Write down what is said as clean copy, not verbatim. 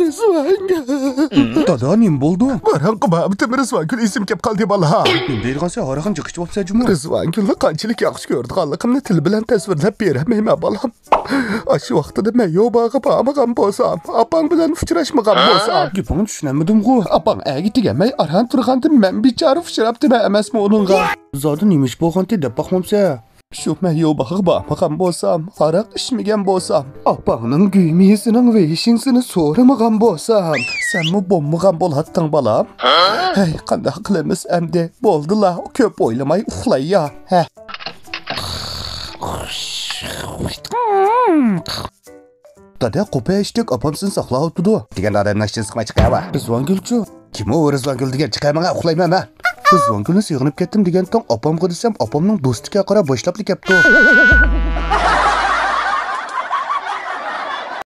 Rizvanga. Dada nim bo'ldi? Qarang, bitim Rizvangul esim kelib qoldi bola. Deydigan sen aragan chiqib bo'lsa jumla. Rizvangulni qanchalik yaxshi ko'rganligimni til bilan tasvirlab bermayman bolam. Shu vaqtida men yo'bag'i bormagan bo'lsam, opang bilan uchrashmagan bo'lsam, Gapingni tushunamadim-ku. opang agi tegamay aran turganda men bechora uchrabdimi emasmi uningga? Zodi nimish bo'lganda deb boqmamsa. Shu men yo'bag'i bormagan bo'lsam, aroq ichmagan bo'lsam, opangning guymisining veshingsini so'ramagan bo'lsam, senmi bo'lmagan bo'lading bolam? Hey, qanday qilamiz endi? Bo'ldilar, ko'p o'ylamay uxlay-ya. Ha. Dada qo'payishdik opamsin saqlavdi. Degan odamning ishini siqmay chiqayva. Rizvangulchi. Kim u Rizvangul degan chiqayman, uxlayman men. Rizvangulni sig'inib ketdim degan tong opamga desam, opamning do'stiga qarab boshlab ketdi.